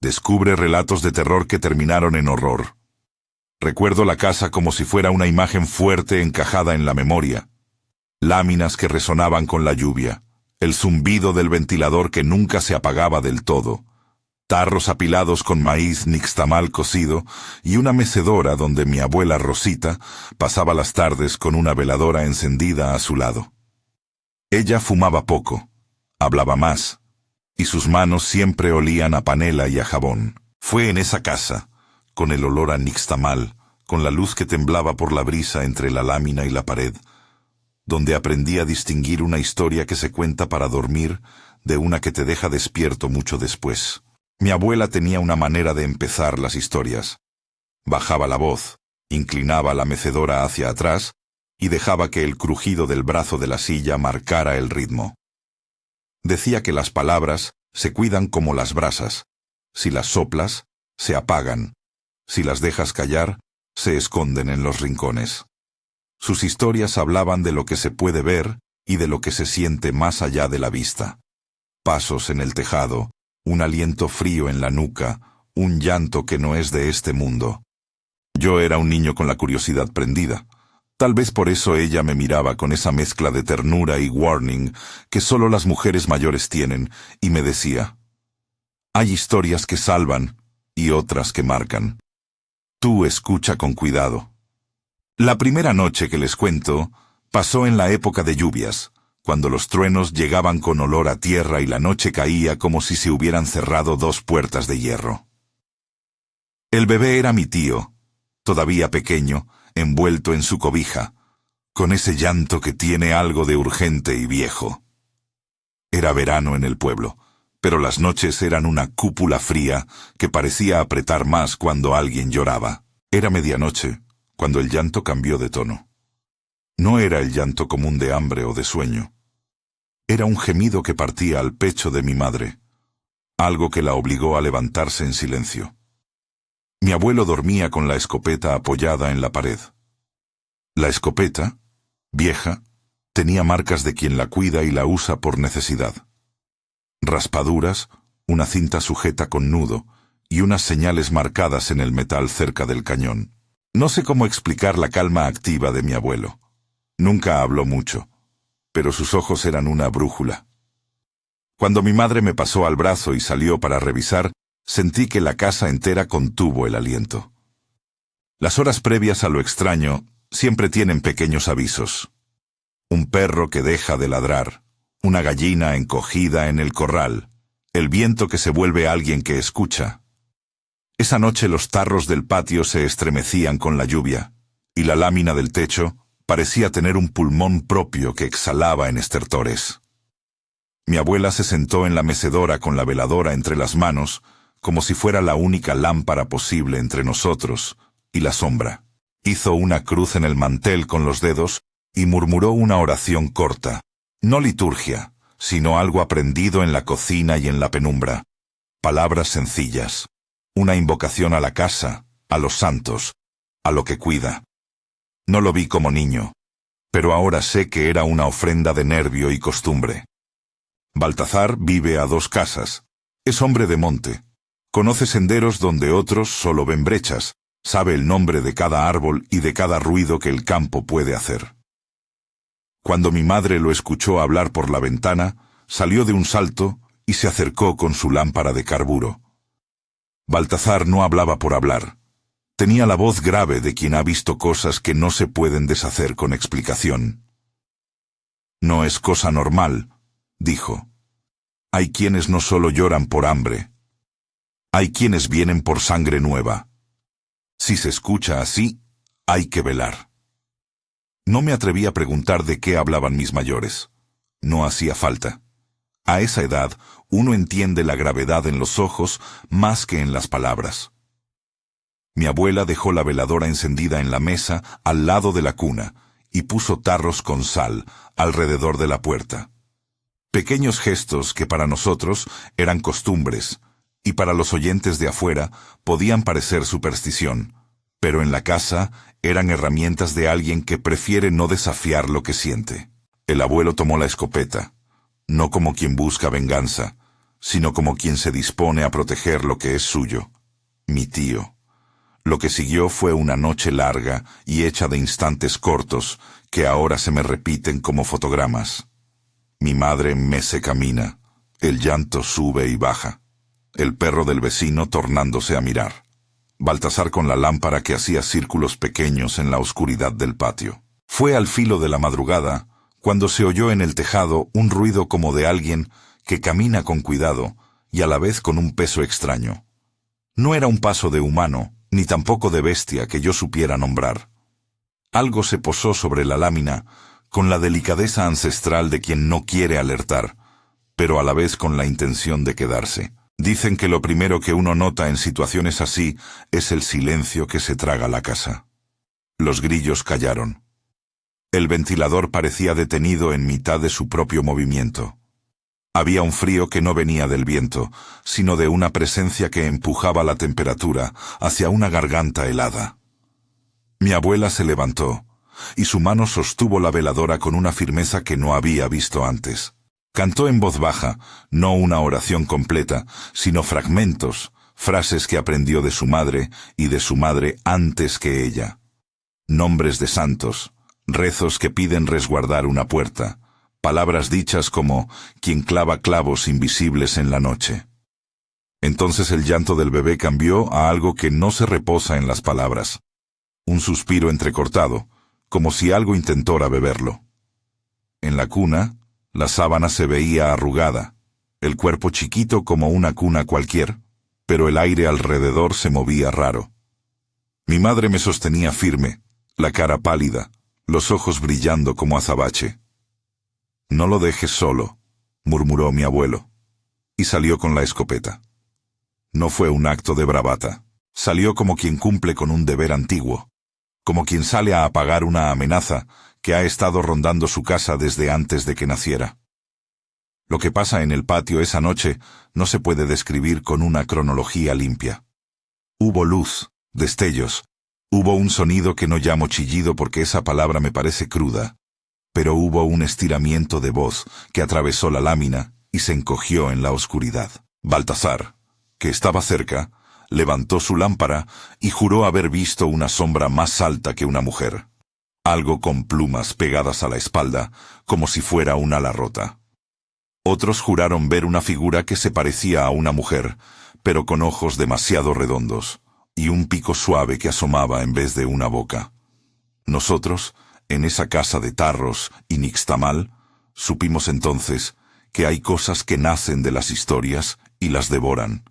Descubre relatos de terror que terminaron en horror. Recuerdo la casa como si fuera una imagen fuerte encajada en la memoria. Láminas que resonaban con la lluvia, el zumbido del ventilador que nunca se apagaba del todo, tarros apilados con maíz nixtamal cocido y una mecedora donde mi abuela Rosita pasaba las tardes con una veladora encendida a su lado. Ella fumaba poco, hablaba más, y sus manos siempre olían a panela y a jabón. Fue en esa casa, con el olor a nixtamal, con la luz que temblaba por la brisa entre la lámina y la pared, donde aprendí a distinguir una historia que se cuenta para dormir de una que te deja despierto mucho después. Mi abuela tenía una manera de empezar las historias. Bajaba la voz, inclinaba la mecedora hacia atrás y dejaba que el crujido del brazo de la silla marcara el ritmo. Decía que las palabras se cuidan como las brasas. Si las soplas, se apagan. Si las dejas callar, se esconden en los rincones. Sus historias hablaban de lo que se puede ver y de lo que se siente más allá de la vista. Pasos en el tejado, un aliento frío en la nuca, un llanto que no es de este mundo. Yo era un niño con la curiosidad prendida. Tal vez por eso ella me miraba con esa mezcla de ternura y warning que solo las mujeres mayores tienen, y me decía: hay historias que salvan y otras que marcan. Tú escucha con cuidado. La primera noche que les cuento pasó en la época de lluvias, cuando los truenos llegaban con olor a tierra y la noche caía como si se hubieran cerrado dos puertas de hierro. El bebé era mi tío, todavía pequeño, envuelto en su cobija, con ese llanto que tiene algo de urgente y viejo. Era verano en el pueblo, pero las noches eran una cúpula fría que parecía apretar más cuando alguien lloraba. Era medianoche, cuando el llanto cambió de tono. No era el llanto común de hambre o de sueño. Era un gemido que partía al pecho de mi madre, algo que la obligó a levantarse en silencio. Mi abuelo dormía con la escopeta apoyada en la pared. La escopeta, vieja, tenía marcas de quien la cuida y la usa por necesidad. Raspaduras, una cinta sujeta con nudo y unas señales marcadas en el metal cerca del cañón. No sé cómo explicar la calma activa de mi abuelo. Nunca habló mucho, pero sus ojos eran una brújula. Cuando mi madre me pasó al brazo y salió para revisar, sentí que la casa entera contuvo el aliento. Las horas previas a lo extraño siempre tienen pequeños avisos. Un perro que deja de ladrar, una gallina encogida en el corral, el viento que se vuelve alguien que escucha. Esa noche los tarros del patio se estremecían con la lluvia, y la lámina del techo parecía tener un pulmón propio que exhalaba en estertores. Mi abuela se sentó en la mecedora con la veladora entre las manos, como si fuera la única lámpara posible entre nosotros y la sombra. Hizo una cruz en el mantel con los dedos y murmuró una oración corta, no liturgia, sino algo aprendido en la cocina y en la penumbra. Palabras sencillas, una invocación a la casa, a los santos, a lo que cuida. No lo vi como niño, pero ahora sé que era una ofrenda de nervio y costumbre. Baltazar vive a 2 casas, es hombre de monte. Conoce senderos donde otros solo ven brechas, sabe el nombre de cada árbol y de cada ruido que el campo puede hacer. Cuando mi madre lo escuchó hablar por la ventana, salió de un salto y se acercó con su lámpara de carburo. Baltazar no hablaba por hablar. Tenía la voz grave de quien ha visto cosas que no se pueden deshacer con explicación. No es cosa normal, dijo. Hay quienes no solo lloran por hambre. Hay quienes vienen por sangre nueva. Si se escucha así, hay que velar. No me atreví a preguntar de qué hablaban mis mayores. No hacía falta. A esa edad, uno entiende la gravedad en los ojos más que en las palabras. Mi abuela dejó la veladora encendida en la mesa al lado de la cuna y puso tarros con sal alrededor de la puerta. Pequeños gestos que para nosotros eran costumbres, y para los oyentes de afuera podían parecer superstición, pero en la casa eran herramientas de alguien que prefiere no desafiar lo que siente. El abuelo tomó la escopeta, no como quien busca venganza, sino como quien se dispone a proteger lo que es suyo, mi tío. Lo que siguió fue una noche larga y hecha de instantes cortos que ahora se me repiten como fotogramas. Mi madre mece camina, el llanto sube y baja, el perro del vecino tornándose a mirar, Baltasar con la lámpara que hacía círculos pequeños en la oscuridad del patio. Fue al filo de la madrugada cuando se oyó en el tejado un ruido como de alguien que camina con cuidado y a la vez con un peso extraño. No era un paso de humano, ni tampoco de bestia que yo supiera nombrar. Algo se posó sobre la lámina con la delicadeza ancestral de quien no quiere alertar, pero a la vez con la intención de quedarse. Dicen que lo primero que uno nota en situaciones así es el silencio que se traga la casa. Los grillos callaron. El ventilador parecía detenido en mitad de su propio movimiento. Había un frío que no venía del viento, sino de una presencia que empujaba la temperatura hacia una garganta helada. Mi abuela se levantó, y su mano sostuvo la veladora con una firmeza que no había visto antes. Cantó en voz baja, no una oración completa, sino fragmentos, frases que aprendió de su madre y de su madre antes que ella. Nombres de santos, rezos que piden resguardar una puerta, palabras dichas como quien clava clavos invisibles en la noche. Entonces el llanto del bebé cambió a algo que no se reposa en las palabras. Un suspiro entrecortado, como si algo intentara beberlo. En la cuna, la sábana se veía arrugada, el cuerpo chiquito como una cuna cualquier, pero el aire alrededor se movía raro. Mi madre me sostenía firme, la cara pálida, los ojos brillando como azabache. «No lo dejes solo», murmuró mi abuelo, y salió con la escopeta. No fue un acto de bravata, salió como quien cumple con un deber antiguo, como quien sale a apagar una amenaza que ha estado rondando su casa desde antes de que naciera. Lo que pasa en el patio esa noche no se puede describir con una cronología limpia. Hubo luz, destellos, hubo un sonido que no llamo chillido porque esa palabra me parece cruda, pero hubo un estiramiento de voz que atravesó la lámina y se encogió en la oscuridad. Baltasar, que estaba cerca, levantó su lámpara y juró haber visto una sombra más alta que una mujer. Algo con plumas pegadas a la espalda, como si fuera un ala rota. Otros juraron ver una figura que se parecía a una mujer, pero con ojos demasiado redondos, y un pico suave que asomaba en vez de una boca. Nosotros, en esa casa de tarros y nixtamal, supimos entonces que hay cosas que nacen de las historias y las devoran.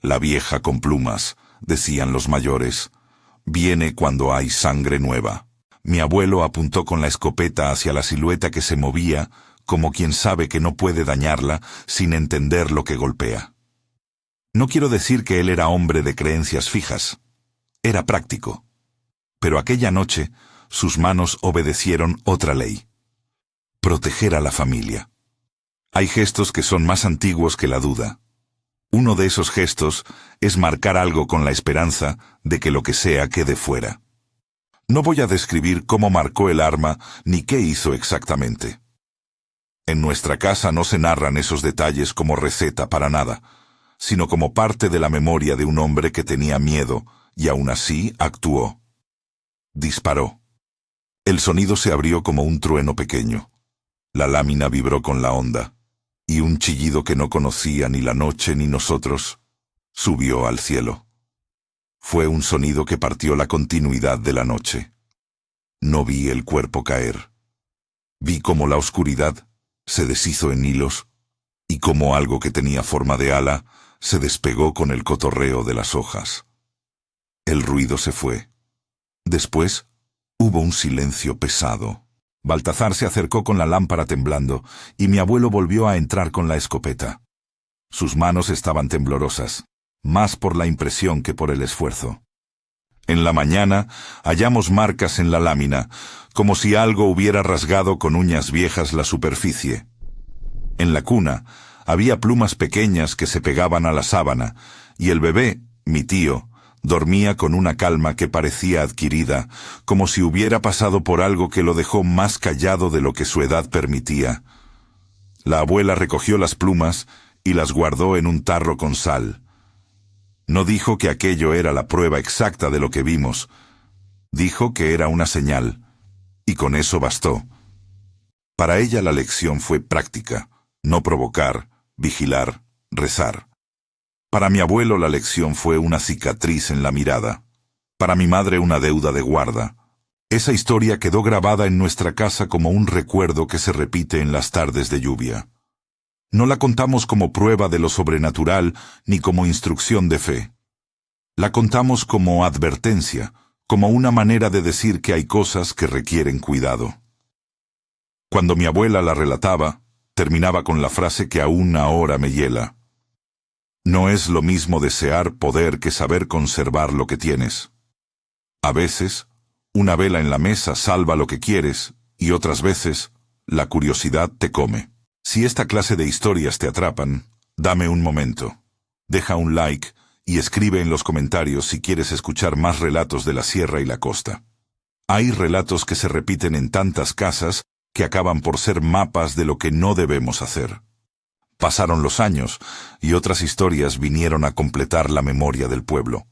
La vieja con plumas, decían los mayores, viene cuando hay sangre nueva. Mi abuelo apuntó con la escopeta hacia la silueta que se movía, como quien sabe que no puede dañarla sin entender lo que golpea. No quiero decir que él era hombre de creencias fijas. Era práctico. Pero aquella noche, sus manos obedecieron otra ley: proteger a la familia. Hay gestos que son más antiguos que la duda. Uno de esos gestos es marcar algo con la esperanza de que lo que sea quede fuera. No voy a describir cómo marcó el arma ni qué hizo exactamente. En nuestra casa no se narran esos detalles como receta para nada, sino como parte de la memoria de un hombre que tenía miedo y aún así actuó. Disparó. El sonido se abrió como un trueno pequeño. La lámina vibró con la onda, y un chillido que no conocía ni la noche ni nosotros subió al cielo. Fue un sonido que partió la continuidad de la noche. No vi el cuerpo caer. Vi cómo la oscuridad se deshizo en hilos, y cómo algo que tenía forma de ala se despegó con el cotorreo de las hojas. El ruido se fue. Después hubo un silencio pesado. Baltasar se acercó con la lámpara temblando, y mi abuelo volvió a entrar con la escopeta. Sus manos estaban temblorosas, más por la impresión que por el esfuerzo. En la mañana hallamos marcas en la lámina, como si algo hubiera rasgado con uñas viejas la superficie. En la cuna había plumas pequeñas que se pegaban a la sábana, y el bebé, mi tío, dormía con una calma que parecía adquirida, como si hubiera pasado por algo que lo dejó más callado de lo que su edad permitía. La abuela recogió las plumas y las guardó en un tarro con sal. No dijo que aquello era la prueba exacta de lo que vimos. Dijo que era una señal, y con eso bastó. Para ella la lección fue práctica, no provocar, vigilar, rezar. Para mi abuelo la lección fue una cicatriz en la mirada. Para mi madre una deuda de guarda. Esa historia quedó grabada en nuestra casa como un recuerdo que se repite en las tardes de lluvia. No la contamos como prueba de lo sobrenatural ni como instrucción de fe. La contamos como advertencia, como una manera de decir que hay cosas que requieren cuidado. Cuando mi abuela la relataba, terminaba con la frase que aún ahora me hiela. No es lo mismo desear poder que saber conservar lo que tienes. A veces, una vela en la mesa salva lo que quieres, y otras veces, la curiosidad te come. Si esta clase de historias te atrapan, dame un momento. Deja un like y escribe en los comentarios si quieres escuchar más relatos de la sierra y la costa. Hay relatos que se repiten en tantas casas que acaban por ser mapas de lo que no debemos hacer. Pasaron los años y otras historias vinieron a completar la memoria del pueblo.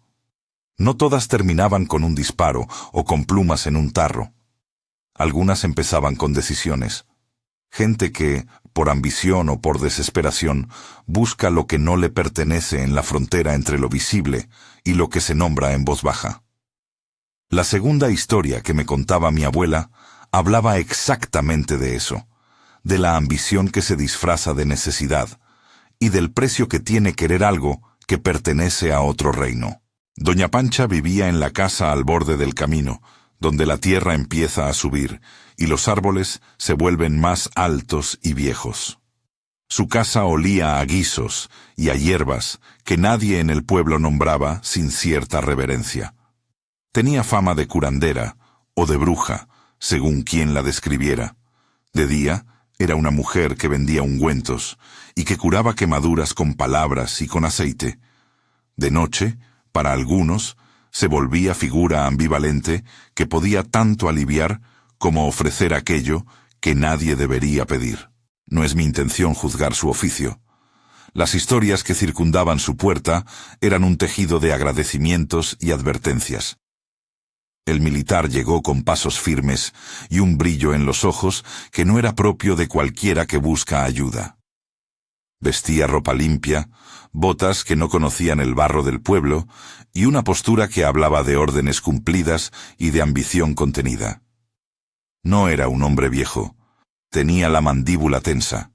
No todas terminaban con un disparo o con plumas en un tarro. Algunas empezaban con decisiones. Gente que, por ambición o por desesperación, busca lo que no le pertenece en la frontera entre lo visible y lo que se nombra en voz baja. La segunda historia que me contaba mi abuela hablaba exactamente de eso, de la ambición que se disfraza de necesidad y del precio que tiene querer algo que pertenece a otro reino. Doña Pancha vivía en la casa al borde del camino, donde la tierra empieza a subir y los árboles se vuelven más altos y viejos. Su casa olía a guisos y a hierbas que nadie en el pueblo nombraba sin cierta reverencia. Tenía fama de curandera o de bruja, según quien la describiera. De día, era una mujer que vendía ungüentos y que curaba quemaduras con palabras y con aceite. De noche, para algunos, se volvía figura ambivalente que podía tanto aliviar como ofrecer aquello que nadie debería pedir. No es mi intención juzgar su oficio. Las historias que circundaban su puerta eran un tejido de agradecimientos y advertencias. El militar llegó con pasos firmes y un brillo en los ojos que no era propio de cualquiera que busca ayuda. Vestía ropa limpia, botas que no conocían el barro del pueblo y una postura que hablaba de órdenes cumplidas y de ambición contenida. No era un hombre viejo, tenía la mandíbula tensa.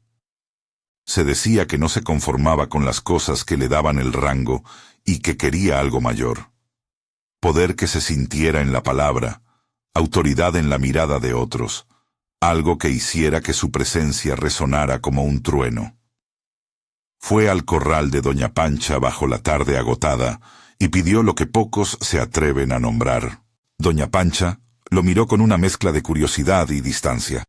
Se decía que no se conformaba con las cosas que le daban el rango y que quería algo mayor. Poder que se sintiera en la palabra, autoridad en la mirada de otros, algo que hiciera que su presencia resonara como un trueno. Fue al corral de Doña Pancha bajo la tarde agotada y pidió lo que pocos se atreven a nombrar. Doña Pancha lo miró con una mezcla de curiosidad y distancia.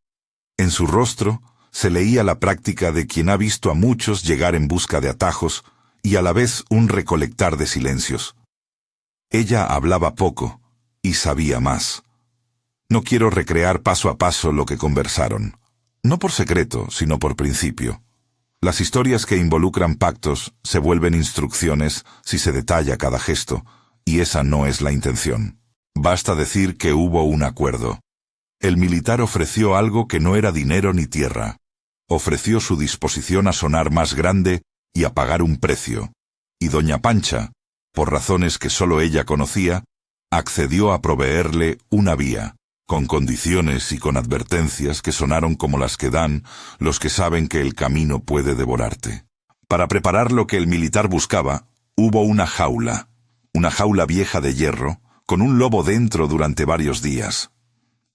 En su rostro se leía la práctica de quien ha visto a muchos llegar en busca de atajos y a la vez un recolectar de silencios. Ella hablaba poco y sabía más. No quiero recrear paso a paso lo que conversaron, no por secreto, sino por principio. Las historias que involucran pactos se vuelven instrucciones si se detalla cada gesto, y esa no es la intención. Basta decir que hubo un acuerdo. El militar ofreció algo que no era dinero ni tierra. Ofreció su disposición a sonar más grande y a pagar un precio. Y Doña Pancha, por razones que solo ella conocía, accedió a proveerle una vía, con condiciones y con advertencias que sonaron como las que dan los que saben que el camino puede devorarte. Para preparar lo que el militar buscaba, hubo una jaula vieja de hierro, con un lobo dentro durante varios días.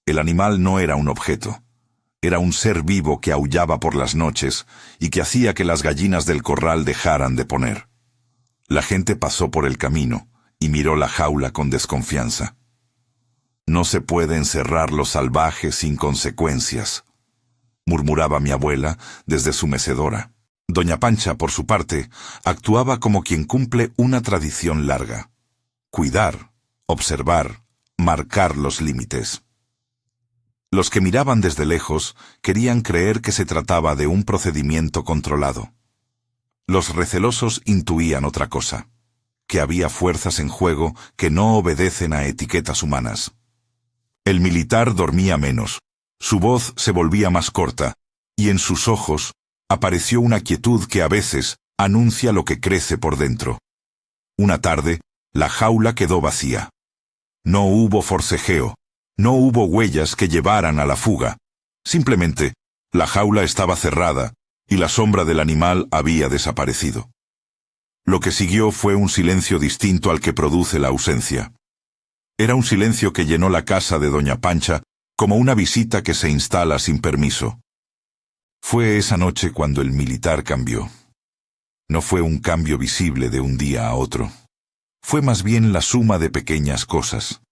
El animal no era un objeto, era un ser vivo que aullaba por las noches y que hacía que las gallinas del corral dejaran de poner. La gente pasó por el camino y miró la jaula con desconfianza. No se puede encerrar lo salvaje sin consecuencias, murmuraba mi abuela desde su mecedora. Doña Pancha, por su parte, actuaba como quien cumple una tradición larga. Cuidar, observar, marcar los límites. Los que miraban desde lejos querían creer que se trataba de un procedimiento controlado. Los recelosos intuían otra cosa, que había fuerzas en juego que no obedecen a etiquetas humanas. El militar dormía menos, su voz se volvía más corta, y en sus ojos apareció una quietud que a veces anuncia lo que crece por dentro. Una tarde, la jaula quedó vacía. No hubo forcejeo, no hubo huellas que llevaran a la fuga. Simplemente, la jaula estaba cerrada y la sombra del animal había desaparecido. Lo que siguió fue un silencio distinto al que produce la ausencia. Era un silencio que llenó la casa de doña Pancha como una visita que se instala sin permiso. Fue esa noche cuando el militar cambió. No fue un cambio visible de un día a otro. Fue más bien la suma de pequeñas cosas.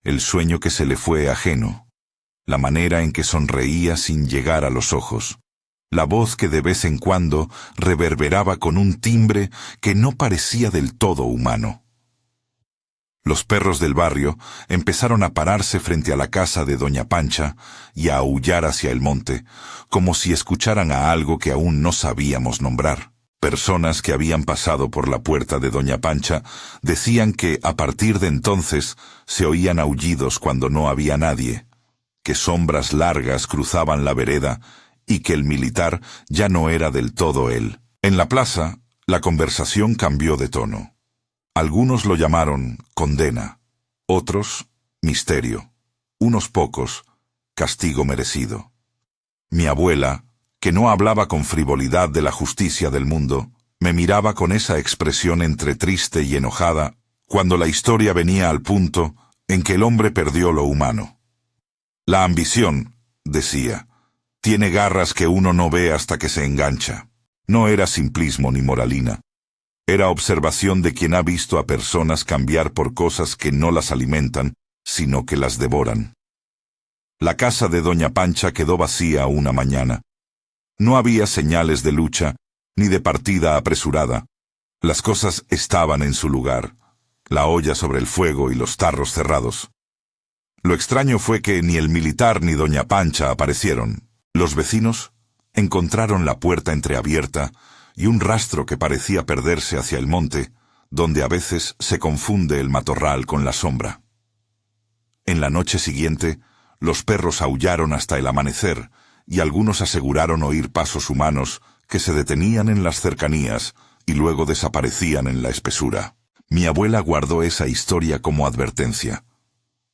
El sueño que se le fue ajeno, la manera en que sonreía sin llegar a los ojos, la voz que de vez en cuando reverberaba con un timbre que no parecía del todo humano. Los perros del barrio empezaron a pararse frente a la casa de doña Pancha y a aullar hacia el monte, como si escucharan a algo que aún no sabíamos nombrar. Personas que habían pasado por la puerta de doña Pancha decían que a partir de entonces se oían aullidos cuando no había nadie, que sombras largas cruzaban la vereda y que el militar ya no era del todo él. En la plaza, la conversación cambió de tono. Algunos lo llamaron condena, otros misterio, unos pocos castigo merecido. Mi abuela, que no hablaba con frivolidad de la justicia del mundo, me miraba con esa expresión entre triste y enojada cuando la historia venía al punto en que el hombre perdió lo humano. La ambición, decía, tiene garras que uno no ve hasta que se engancha. No era simplismo ni moralina. Era observación de quien ha visto a personas cambiar por cosas que no las alimentan, sino que las devoran. La casa de doña Pancha quedó vacía una mañana. No había señales de lucha, ni de partida apresurada. Las cosas estaban en su lugar, la olla sobre el fuego y los tarros cerrados. Lo extraño fue que ni el militar ni doña Pancha aparecieron. Los vecinos encontraron la puerta entreabierta y un rastro que parecía perderse hacia el monte, donde a veces se confunde el matorral con la sombra. En la noche siguiente, los perros aullaron hasta el amanecer, y algunos aseguraron oír pasos humanos que se detenían en las cercanías y luego desaparecían en la espesura. Mi abuela guardó esa historia como advertencia.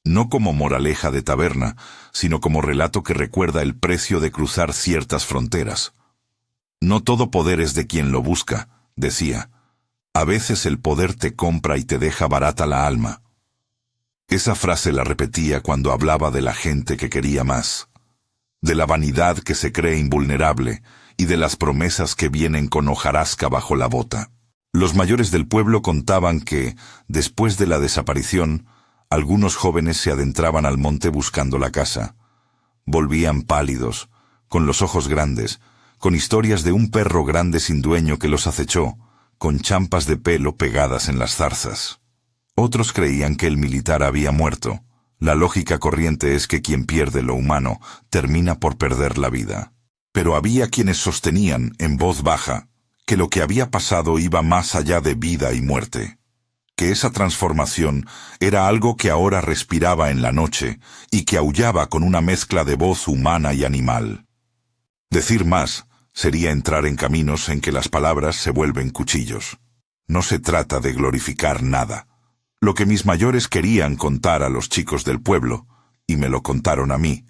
No como moraleja de taberna, sino como relato que recuerda el precio de cruzar ciertas fronteras. No todo poder es de quien lo busca, decía. A veces el poder te compra y te deja barata la alma. Esa frase la repetía cuando hablaba de la gente que quería más, de la vanidad que se cree invulnerable y de las promesas que vienen con hojarasca bajo la bota. Los mayores del pueblo contaban que, después de la desaparición, algunos jóvenes se adentraban al monte buscando la casa. Volvían pálidos, con los ojos grandes, con historias de un perro grande sin dueño que los acechó, con champas de pelo pegadas en las zarzas. Otros creían que el militar había muerto. La lógica corriente es que quien pierde lo humano termina por perder la vida. Pero había quienes sostenían, en voz baja, que lo que había pasado iba más allá de vida y muerte, que esa transformación era algo que ahora respiraba en la noche y que aullaba con una mezcla de voz humana y animal. Decir más sería entrar en caminos en que las palabras se vuelven cuchillos. No se trata de glorificar nada. Lo que mis mayores querían contar a los chicos del pueblo, y me lo contaron a mí,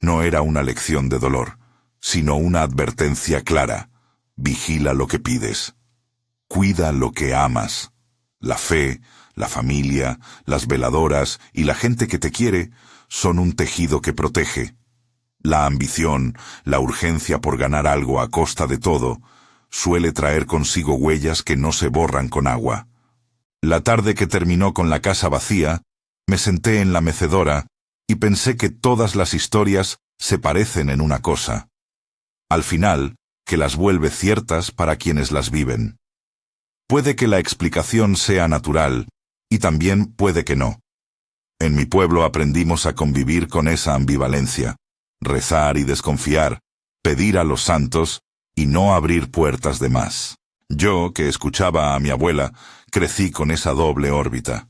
no era una lección de dolor, sino una advertencia clara. Vigila lo que pides. Cuida lo que amas. La fe, la familia, las veladoras y la gente que te quiere son un tejido que protege. La ambición, la urgencia por ganar algo a costa de todo, suele traer consigo huellas que no se borran con agua. La tarde que terminó con la casa vacía, me senté en la mecedora y pensé que todas las historias se parecen en una cosa. Al final, que las vuelve ciertas para quienes las viven. Puede que la explicación sea natural, y también puede que no. En mi pueblo aprendimos a convivir con esa ambivalencia, rezar y desconfiar, pedir a los santos y no abrir puertas de más. Yo, que escuchaba a mi abuela, crecí con esa doble órbita.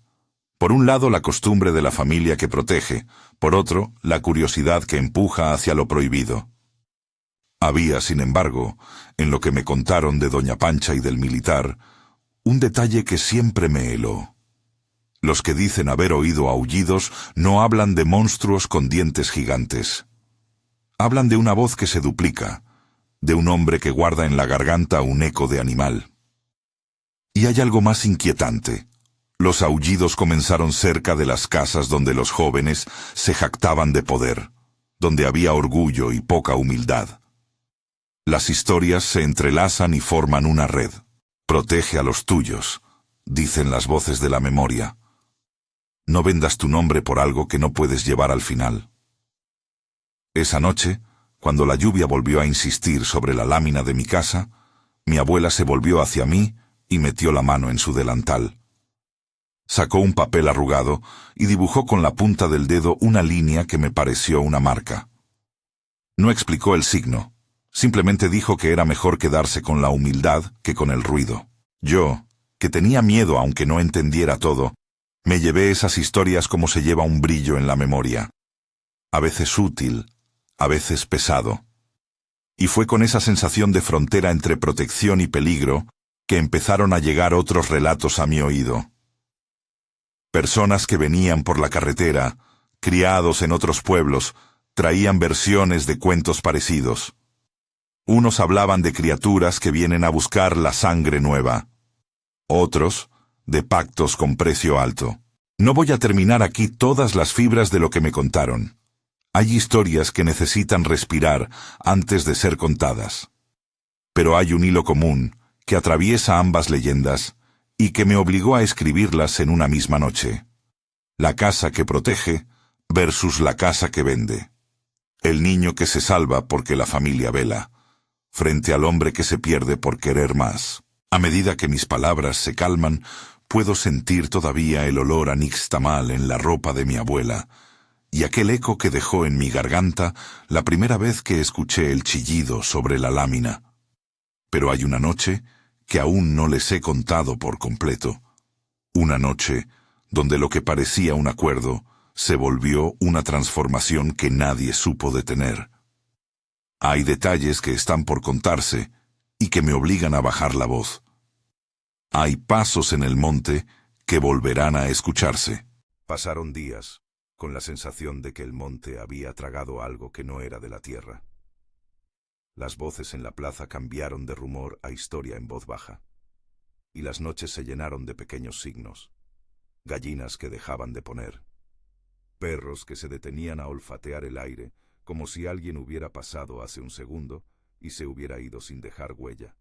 Por un lado, la costumbre de la familia que protege, por otro, la curiosidad que empuja hacia lo prohibido. Había, sin embargo, en lo que me contaron de doña Pancha y del militar, un detalle que siempre me heló. Los que dicen haber oído aullidos no hablan de monstruos con dientes gigantes. Hablan de una voz que se duplica, de un hombre que guarda en la garganta un eco de animal. Y hay algo más inquietante. Los aullidos comenzaron cerca de las casas donde los jóvenes se jactaban de poder, donde había orgullo y poca humildad. Las historias se entrelazan y forman una red. Protege a los tuyos, dicen las voces de la memoria. No vendas tu nombre por algo que no puedes llevar al final. Esa noche, cuando la lluvia volvió a insistir sobre la lámina de mi casa, mi abuela se volvió hacia mí y metió la mano en su delantal. Sacó un papel arrugado y dibujó con la punta del dedo una línea que me pareció una marca. No explicó el signo. Simplemente dijo que era mejor quedarse con la humildad que con el ruido. Yo, que tenía miedo aunque no entendiera todo, me llevé esas historias como se lleva un brillo en la memoria. A veces útil, a veces pesado. Y fue con esa sensación de frontera entre protección y peligro que empezaron a llegar otros relatos a mi oído. Personas que venían por la carretera, criados en otros pueblos, traían versiones de cuentos parecidos. Unos hablaban de criaturas que vienen a buscar la sangre nueva. Otros, de pactos con precio alto. No voy a terminar aquí todas las fibras de lo que me contaron. Hay historias que necesitan respirar antes de ser contadas. Pero hay un hilo común que atraviesa ambas leyendas y que me obligó a escribirlas en una misma noche. La casa que protege versus la casa que vende. El niño que se salva porque la familia vela, frente al hombre que se pierde por querer más. A medida que mis palabras se calman, puedo sentir todavía el olor a nixtamal en la ropa de mi abuela, y aquel eco que dejó en mi garganta la primera vez que escuché el chillido sobre la lámina. Pero hay una noche que aún no les he contado por completo. Una noche donde lo que parecía un acuerdo se volvió una transformación que nadie supo detener. Hay detalles que están por contarse y que me obligan a bajar la voz. Hay pasos en el monte que volverán a escucharse. Pasaron días, con la sensación de que el monte había tragado algo que no era de la tierra. Las voces en la plaza cambiaron de rumor a historia en voz baja, y las noches se llenaron de pequeños signos. Gallinas que dejaban de poner, perros que se detenían a olfatear el aire, como si alguien hubiera pasado hace un segundo y se hubiera ido sin dejar huella,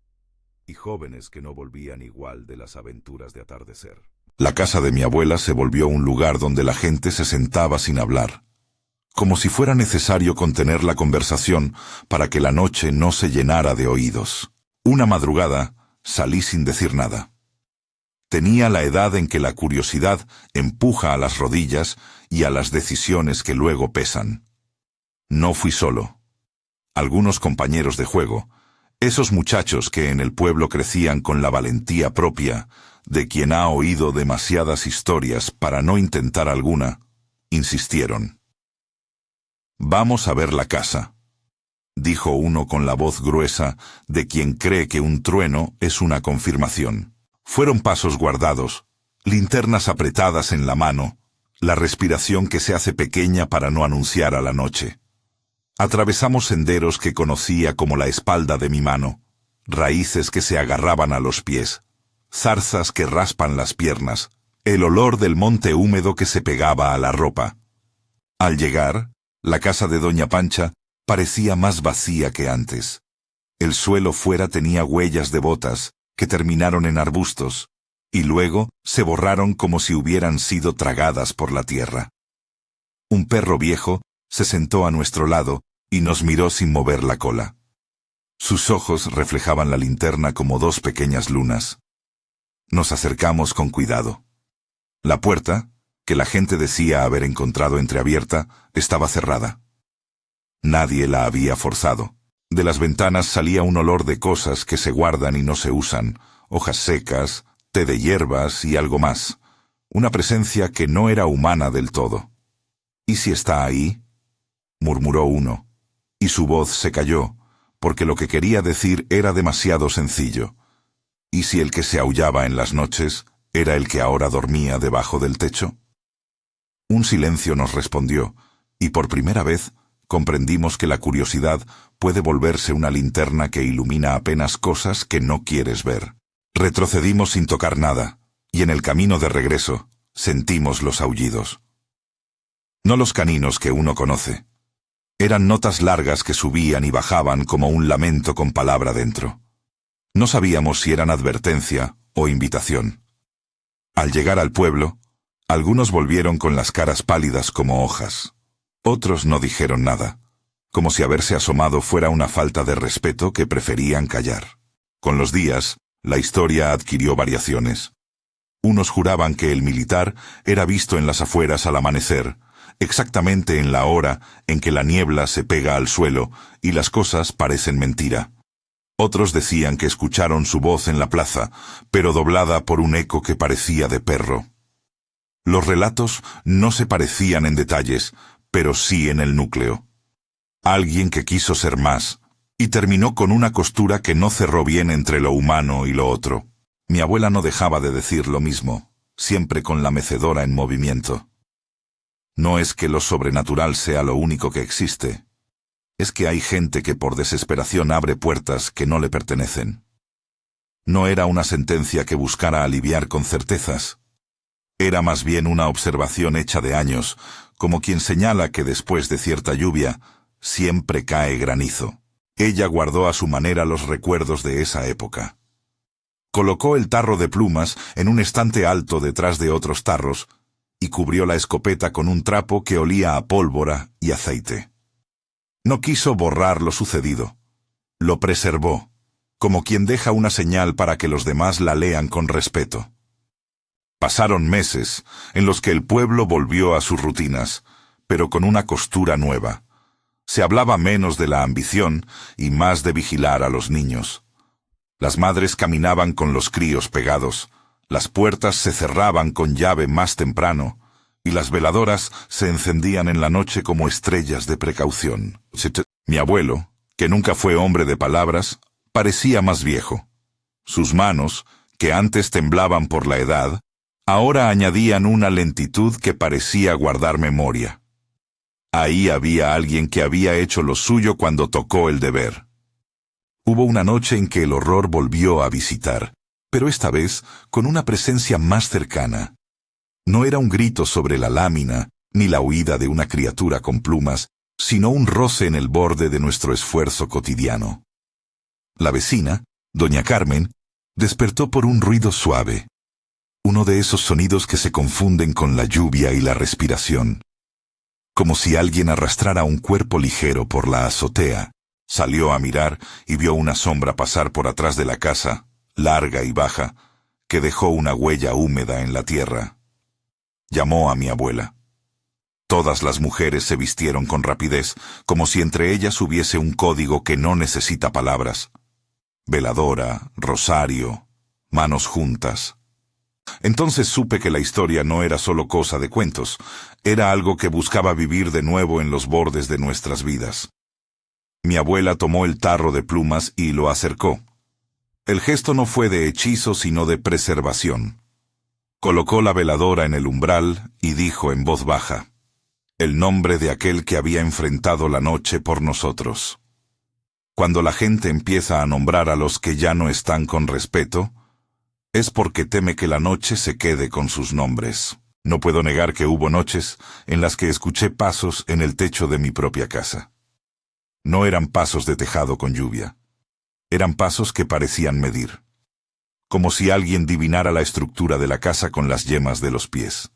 y jóvenes que no volvían igual de las aventuras de atardecer. La casa de mi abuela se volvió un lugar donde la gente se sentaba sin hablar, como si fuera necesario contener la conversación para que la noche no se llenara de oídos. Una madrugada salí sin decir nada. Tenía la edad en que la curiosidad empuja a las rodillas y a las decisiones que luego pesan. No fui solo. Algunos compañeros de juego, esos muchachos que en el pueblo crecían con la valentía propia de quien ha oído demasiadas historias para no intentar alguna, insistieron. «Vamos a ver la casa», dijo uno con la voz gruesa de quien cree que un trueno es una confirmación. Fueron pasos guardados, linternas apretadas en la mano, la respiración que se hace pequeña para no anunciar a la noche. Atravesamos senderos que conocía como la espalda de mi mano, raíces que se agarraban a los pies, zarzas que raspan las piernas, el olor del monte húmedo que se pegaba a la ropa. Al llegar, la casa de doña Pancha parecía más vacía que antes. El suelo fuera tenía huellas de botas que terminaron en arbustos, y luego se borraron como si hubieran sido tragadas por la tierra. Un perro viejo se sentó a nuestro lado y nos miró sin mover la cola. Sus ojos reflejaban la linterna como dos pequeñas lunas. Nos acercamos con cuidado. La puerta, que la gente decía haber encontrado entreabierta, estaba cerrada. Nadie la había forzado. De las ventanas salía un olor de cosas que se guardan y no se usan, hojas secas, té de hierbas y algo más. Una presencia que no era humana del todo. ¿Y si está ahí?, murmuró uno, y su voz se calló, porque lo que quería decir era demasiado sencillo. ¿Y si el que se aullaba en las noches era el que ahora dormía debajo del techo? Un silencio nos respondió, y por primera vez comprendimos que la curiosidad puede volverse una linterna que ilumina apenas cosas que no quieres ver. Retrocedimos sin tocar nada, y en el camino de regreso sentimos los aullidos. No los caninos que uno conoce. Eran notas largas que subían y bajaban como un lamento con palabra dentro. No sabíamos si eran advertencia o invitación. Al llegar al pueblo, algunos volvieron con las caras pálidas como hojas. Otros no dijeron nada, como si haberse asomado fuera una falta de respeto que preferían callar. Con los días, la historia adquirió variaciones. Unos juraban que el militar era visto en las afueras al amanecer, exactamente en la hora en que la niebla se pega al suelo y las cosas parecen mentira. Otros decían que escucharon su voz en la plaza, pero doblada por un eco que parecía de perro. Los relatos no se parecían en detalles, pero sí en el núcleo. Alguien que quiso ser más, y terminó con una costura que no cerró bien entre lo humano y lo otro. Mi abuela no dejaba de decir lo mismo, siempre con la mecedora en movimiento. No es que lo sobrenatural sea lo único que existe. Es que hay gente que por desesperación abre puertas que no le pertenecen. No era una sentencia que buscara aliviar con certezas. Era más bien una observación hecha de años, como quien señala que después de cierta lluvia, siempre cae granizo. Ella guardó a su manera los recuerdos de esa época. Colocó el tarro de plumas en un estante alto detrás de otros tarros y cubrió la escopeta con un trapo que olía a pólvora y aceite. No quiso borrar lo sucedido. Lo preservó, como quien deja una señal para que los demás la lean con respeto. Pasaron meses en los que el pueblo volvió a sus rutinas, pero con una costura nueva. Se hablaba menos de la ambición y más de vigilar a los niños. Las madres caminaban con los críos pegados, las puertas se cerraban con llave más temprano, y las veladoras se encendían en la noche como estrellas de precaución. Mi abuelo, que nunca fue hombre de palabras, parecía más viejo. Sus manos, que antes temblaban por la edad, ahora añadían una lentitud que parecía guardar memoria. Ahí había alguien que había hecho lo suyo cuando tocó el deber. Hubo una noche en que el horror volvió a visitar, pero esta vez con una presencia más cercana. No era un grito sobre la lámina, ni la huida de una criatura con plumas, sino un roce en el borde de nuestro esfuerzo cotidiano. La vecina, doña Carmen, despertó por un ruido suave. Uno de esos sonidos que se confunden con la lluvia y la respiración. Como si alguien arrastrara un cuerpo ligero por la azotea. Salió a mirar y vio una sombra pasar por atrás de la casa, larga y baja, que dejó una huella húmeda en la tierra. Llamó a mi abuela. Todas las mujeres se vistieron con rapidez, como si entre ellas hubiese un código que no necesita palabras. Veladora, rosario, manos juntas. Entonces supe que la historia no era solo cosa de cuentos, era algo que buscaba vivir de nuevo en los bordes de nuestras vidas. Mi abuela tomó el tarro de plumas y lo acercó. El gesto no fue de hechizo sino de preservación. Colocó la veladora en el umbral y dijo en voz baja, el nombre de aquel que había enfrentado la noche por nosotros. Cuando la gente empieza a nombrar a los que ya no están con respeto, es porque teme que la noche se quede con sus nombres. No puedo negar que hubo noches en las que escuché pasos en el techo de mi propia casa. No eran pasos de tejado con lluvia. Eran pasos que parecían medir. Como si alguien divinara la estructura de la casa con las yemas de los pies.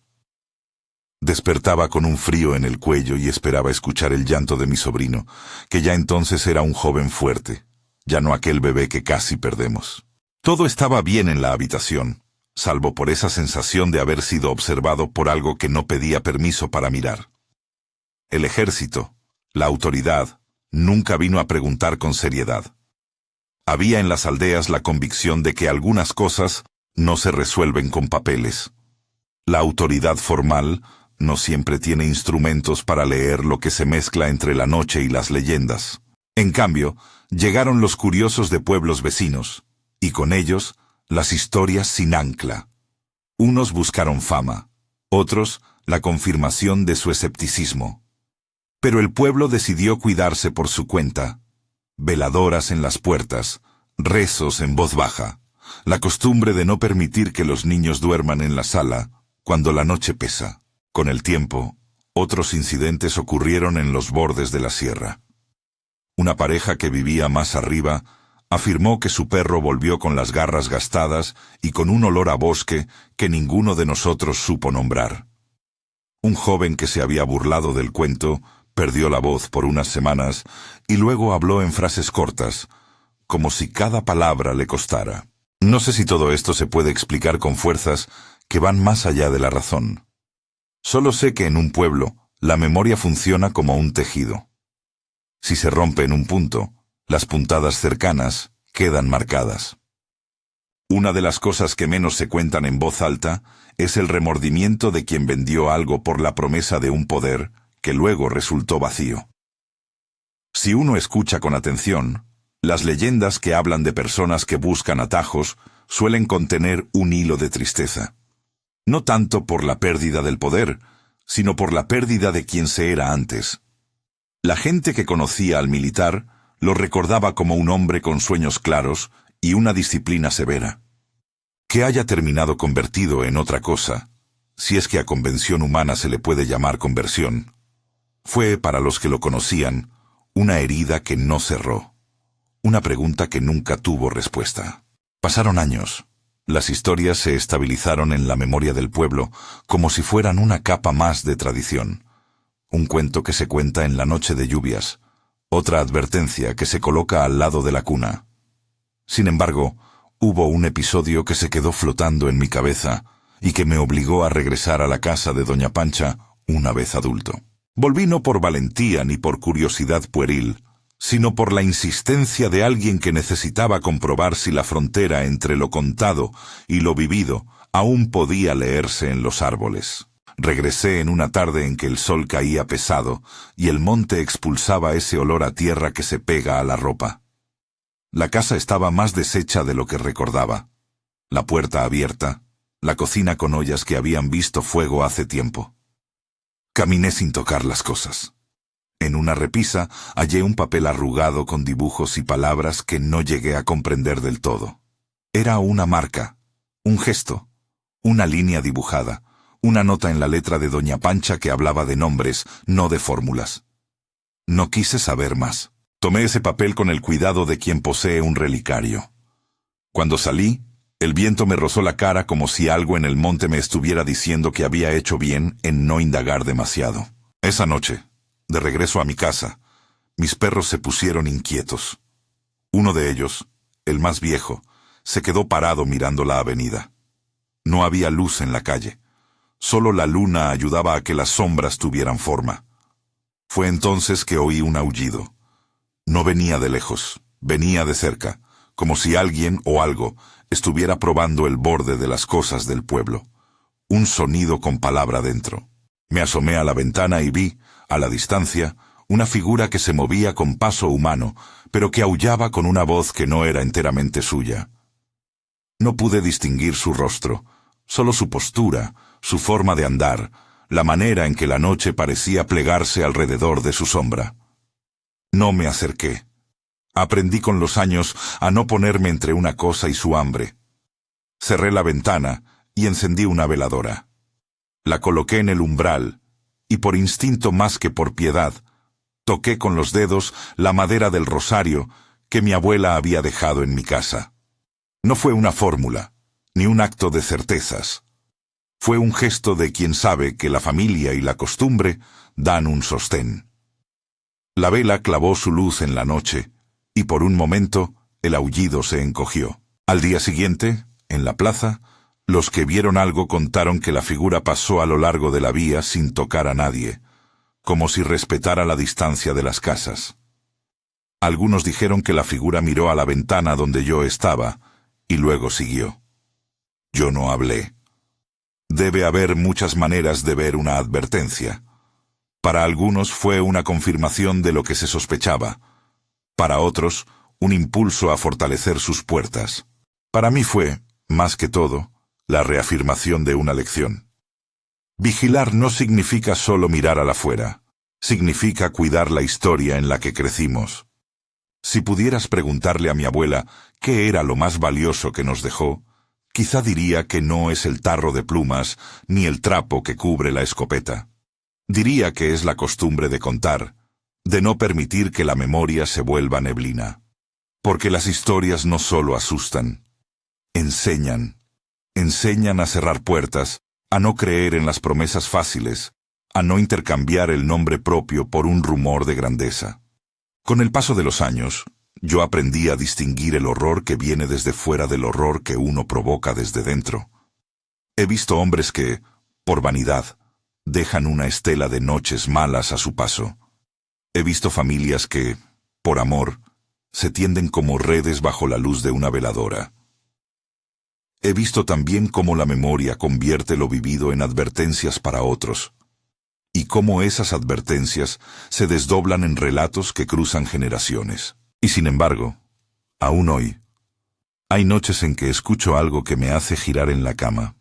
Despertaba con un frío en el cuello y esperaba escuchar el llanto de mi sobrino, que ya entonces era un joven fuerte, ya no aquel bebé que casi perdemos. Todo estaba bien en la habitación, salvo por esa sensación de haber sido observado por algo que no pedía permiso para mirar. El ejército, la autoridad, nunca vino a preguntar con seriedad. Había en las aldeas la convicción de que algunas cosas no se resuelven con papeles. La autoridad formal no siempre tiene instrumentos para leer lo que se mezcla entre la noche y las leyendas. En cambio, llegaron los curiosos de pueblos vecinos, y con ellos las historias sin ancla. Unos buscaron fama, otros la confirmación de su escepticismo. Pero el pueblo decidió cuidarse por su cuenta. Veladoras en las puertas, rezos en voz baja, la costumbre de no permitir que los niños duerman en la sala cuando la noche pesa. Con el tiempo, otros incidentes ocurrieron en los bordes de la sierra. Una pareja que vivía más arriba afirmó que su perro volvió con las garras gastadas y con un olor a bosque que ninguno de nosotros supo nombrar. Un joven que se había burlado del cuento perdió la voz por unas semanas y luego habló en frases cortas, como si cada palabra le costara. No sé si todo esto se puede explicar con fuerzas que van más allá de la razón. Solo sé que en un pueblo la memoria funciona como un tejido. Si se rompe en un punto, las puntadas cercanas quedan marcadas. Una de las cosas que menos se cuentan en voz alta es el remordimiento de quien vendió algo por la promesa de un poder que luego resultó vacío. Si uno escucha con atención, las leyendas que hablan de personas que buscan atajos suelen contener un hilo de tristeza. No tanto por la pérdida del poder, sino por la pérdida de quien se era antes. La gente que conocía al militar lo recordaba como un hombre con sueños claros y una disciplina severa. Que haya terminado convertido en otra cosa, si es que a convención humana se le puede llamar conversión, fue para los que lo conocían una herida que no cerró, una pregunta que nunca tuvo respuesta. Pasaron años. Las historias se estabilizaron en la memoria del pueblo como si fueran una capa más de tradición. Un cuento que se cuenta en la noche de lluvias, otra advertencia que se coloca al lado de la cuna. Sin embargo, hubo un episodio que se quedó flotando en mi cabeza y que me obligó a regresar a la casa de doña Pancha una vez adulto. Volví no por valentía ni por curiosidad pueril, sino por la insistencia de alguien que necesitaba comprobar si la frontera entre lo contado y lo vivido aún podía leerse en los árboles. Regresé en una tarde en que el sol caía pesado y el monte expulsaba ese olor a tierra que se pega a la ropa. La casa estaba más deshecha de lo que recordaba. La puerta abierta, la cocina con ollas que habían visto fuego hace tiempo. Caminé sin tocar las cosas. En una repisa hallé un papel arrugado con dibujos y palabras que no llegué a comprender del todo. Era una marca, un gesto, una línea dibujada, una nota en la letra de doña Pancha que hablaba de nombres, no de fórmulas. No quise saber más. Tomé ese papel con el cuidado de quien posee un relicario. Cuando salí, el viento me rozó la cara como si algo en el monte me estuviera diciendo que había hecho bien en no indagar demasiado. Esa noche, de regreso a mi casa, mis perros se pusieron inquietos. Uno de ellos, el más viejo, se quedó parado mirando la avenida. No había luz en la calle. Solo la luna ayudaba a que las sombras tuvieran forma. Fue entonces que oí un aullido. No venía de lejos, venía de cerca, como si alguien o algo estuviera probando el borde de las cosas del pueblo. Un sonido con palabra dentro. Me asomé a la ventana y vi, a la distancia, una figura que se movía con paso humano, pero que aullaba con una voz que no era enteramente suya. No pude distinguir su rostro, solo su postura, su forma de andar, la manera en que la noche parecía plegarse alrededor de su sombra. No me acerqué. Aprendí con los años a no ponerme entre una cosa y su hambre. Cerré la ventana y encendí una veladora. La coloqué en el umbral, y por instinto más que por piedad, toqué con los dedos la madera del rosario que mi abuela había dejado en mi casa. No fue una fórmula, ni un acto de certezas. Fue un gesto de quien sabe que la familia y la costumbre dan un sostén. La vela clavó su luz en la noche, y por un momento el aullido se encogió. Al día siguiente, en la plaza, los que vieron algo contaron que la figura pasó a lo largo de la vía sin tocar a nadie, como si respetara la distancia de las casas. Algunos dijeron que la figura miró a la ventana donde yo estaba, y luego siguió. Yo no hablé. Debe haber muchas maneras de ver una advertencia. Para algunos fue una confirmación de lo que se sospechaba. Para otros, un impulso a fortalecer sus puertas. Para mí fue, más que todo, la reafirmación de una lección. Vigilar no significa solo mirar al afuera. Significa cuidar la historia en la que crecimos. Si pudieras preguntarle a mi abuela qué era lo más valioso que nos dejó, quizá diría que no es el tarro de plumas ni el trapo que cubre la escopeta. Diría que es la costumbre de contar, de no permitir que la memoria se vuelva neblina. Porque las historias no solo asustan, enseñan a cerrar puertas, a no creer en las promesas fáciles, a no intercambiar el nombre propio por un rumor de grandeza. Con el paso de los años, yo aprendí a distinguir el horror que viene desde fuera del horror que uno provoca desde dentro. He visto hombres que, por vanidad, dejan una estela de noches malas a su paso. He visto familias que, por amor, se tienden como redes bajo la luz de una veladora. He visto también cómo la memoria convierte lo vivido en advertencias para otros, y cómo esas advertencias se desdoblan en relatos que cruzan generaciones. Y sin embargo, aún hoy, hay noches en que escucho algo que me hace girar en la cama.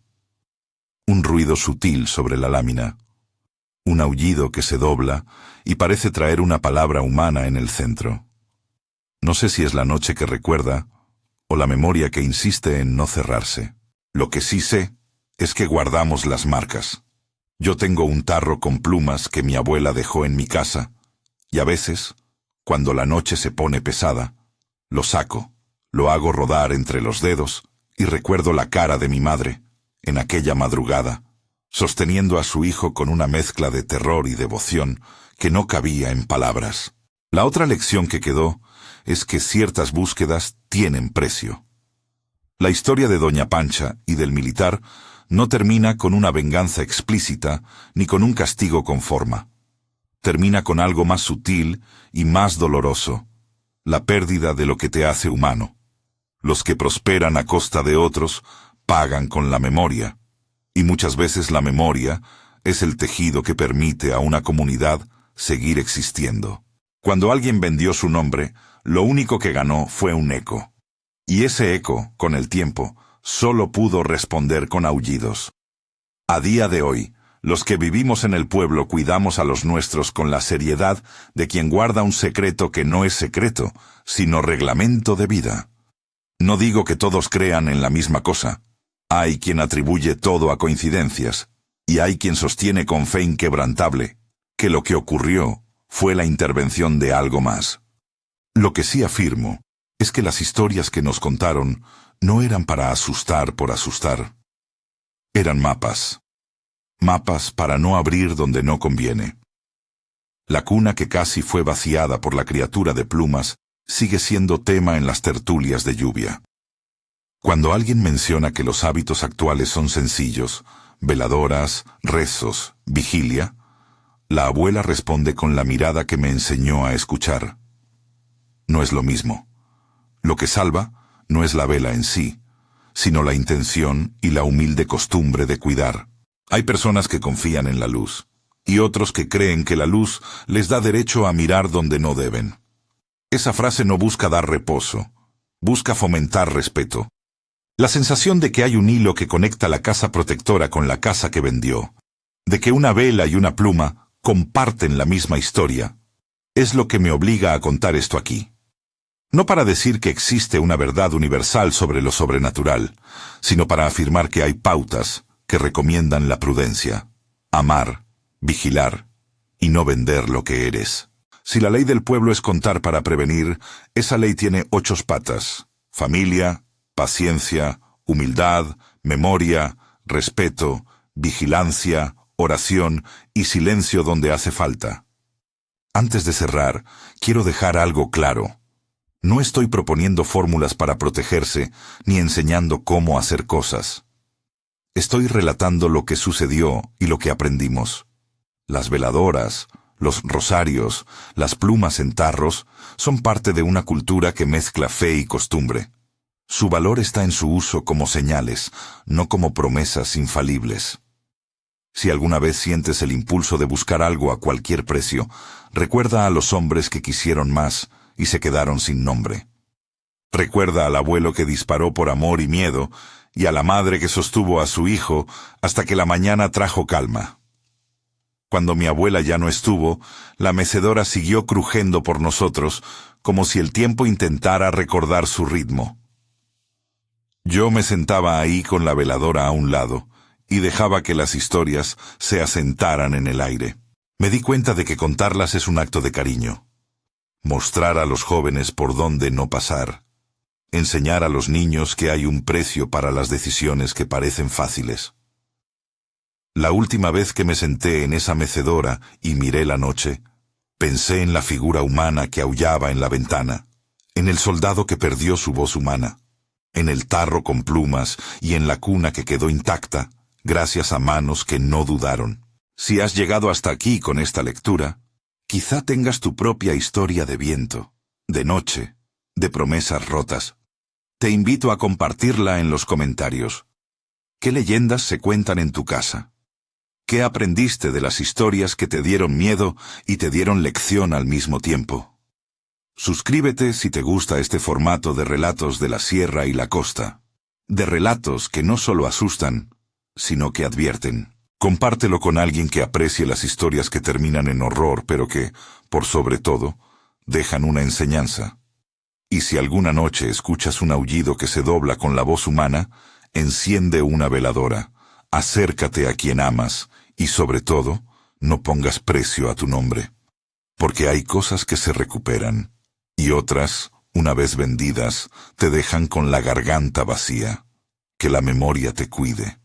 Un ruido sutil sobre la lámina, un aullido que se dobla y parece traer una palabra humana en el centro. No sé si es la noche que recuerda o la memoria que insiste en no cerrarse. Lo que sí sé es que guardamos las marcas. Yo tengo un tarro con plumas que mi abuela dejó en mi casa, y a veces, cuando la noche se pone pesada, lo saco, lo hago rodar entre los dedos y recuerdo la cara de mi madre, en aquella madrugada, sosteniendo a su hijo con una mezcla de terror y devoción que no cabía en palabras. La otra lección que quedó es que ciertas búsquedas tienen precio. La historia de Doña Pancha y del militar no termina con una venganza explícita ni con un castigo con forma. Termina con algo más sutil y más doloroso, la pérdida de lo que te hace humano. Los que prosperan a costa de otros pagan con la memoria, y muchas veces la memoria es el tejido que permite a una comunidad seguir existiendo. Cuando alguien vendió su nombre, lo único que ganó fue un eco. Y ese eco, con el tiempo, solo pudo responder con aullidos. A día de hoy, los que vivimos en el pueblo cuidamos a los nuestros con la seriedad de quien guarda un secreto que no es secreto, sino reglamento de vida. No digo que todos crean en la misma cosa. Hay quien atribuye todo a coincidencias, y hay quien sostiene con fe inquebrantable que lo que ocurrió fue la intervención de algo más. Lo que sí afirmo es que las historias que nos contaron no eran para asustar por asustar. Eran mapas. Mapas para no abrir donde no conviene. La cuna que casi fue vaciada por la criatura de plumas sigue siendo tema en las tertulias de lluvia. Cuando alguien menciona que los hábitos actuales son sencillos, veladoras, rezos, vigilia, la abuela responde con la mirada que me enseñó a escuchar. No es lo mismo. Lo que salva no es la vela en sí, sino la intención y la humilde costumbre de cuidar. Hay personas que confían en la luz, y otros que creen que la luz les da derecho a mirar donde no deben. Esa frase no busca dar reposo, busca fomentar respeto. La sensación de que hay un hilo que conecta la casa protectora con la casa que vendió, de que una vela y una pluma comparten la misma historia, es lo que me obliga a contar esto aquí. No para decir que existe una verdad universal sobre lo sobrenatural, sino para afirmar que hay pautas que recomiendan la prudencia, amar, vigilar y no vender lo que eres. Si la ley del pueblo es contar para prevenir, esa ley tiene 8 patas: familia, paciencia, humildad, memoria, respeto, vigilancia, oración y silencio donde hace falta. Antes de cerrar, quiero dejar algo claro. No estoy proponiendo fórmulas para protegerse ni enseñando cómo hacer cosas. Estoy relatando lo que sucedió y lo que aprendimos. Las veladoras, Los rosarios, las plumas en tarros, son parte de una cultura que mezcla fe y costumbre. Su valor está en su uso como señales, no como promesas infalibles. Si alguna vez sientes el impulso de buscar algo a cualquier precio, recuerda a los hombres que quisieron más y se quedaron sin nombre. Recuerda al abuelo que disparó por amor y miedo, y a la madre que sostuvo a su hijo hasta que la mañana trajo calma. Cuando mi abuela ya no estuvo, la mecedora siguió crujiendo por nosotros, como si el tiempo intentara recordar su ritmo. Yo me sentaba ahí con la veladora a un lado, y dejaba que las historias se asentaran en el aire. Me di cuenta de que contarlas es un acto de cariño. Mostrar a los jóvenes por dónde no pasar. Enseñar a los niños que hay un precio para las decisiones que parecen fáciles. La última vez que me senté en esa mecedora y miré la noche, pensé en la figura humana que aullaba en la ventana, en el soldado que perdió su voz humana, en el tarro con plumas y en la cuna que quedó intacta, gracias a manos que no dudaron. Si has llegado hasta aquí con esta lectura, quizá tengas tu propia historia de viento, de noche, de promesas rotas. Te invito a compartirla en los comentarios. ¿Qué leyendas se cuentan en tu casa? ¿Qué aprendiste de las historias que te dieron miedo y te dieron lección al mismo tiempo? Suscríbete si te gusta este formato de relatos de la sierra y la costa. De relatos que no solo asustan, sino que advierten. Compártelo con alguien que aprecie las historias que terminan en horror, pero que, por sobre todo, dejan una enseñanza. Y si alguna noche escuchas un aullido que se dobla con la voz humana, enciende una veladora, acércate a quien amas y, sobre todo, no pongas precio a tu nombre. Porque hay cosas que se recuperan, y otras, una vez vendidas, te dejan con la garganta vacía. Que la memoria te cuide.